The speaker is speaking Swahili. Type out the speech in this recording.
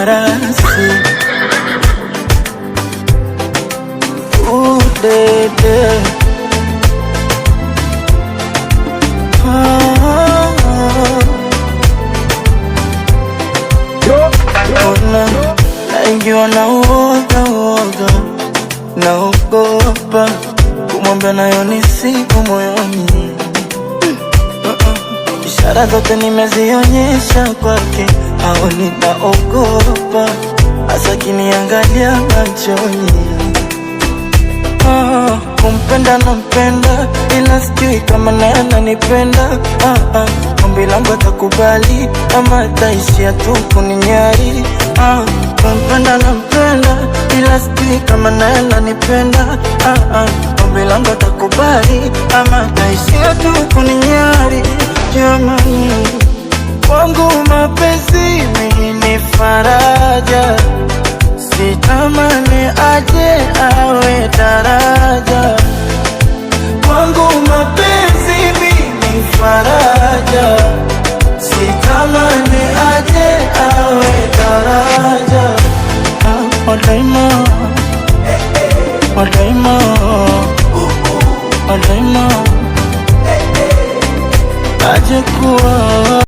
farasi. Udede ona naingiwa na uoga, naogopa kumwambia nayo ni siku moyoni. Ishara zote nimezionyesha kwake, haoni naogopa, hasa kiniangalia machoni. Kumpenda nampenda, ila sijui kama naye ananipenda. Ombi langu atakubali ama ataishia tu kuninyari. Kumpenda nampenda, ila sijui kama naye ananipenda. Ombi langu atakubali ama ataishia tu kuninyari. Jamani, kwangu mapenzi mimi ni faraja, sitamani aje awe daraja. Kwangu mapenzi mimi ni faraja, sitamani aje awe daraja. Wadaima, wadaima, wadaima aje kuwa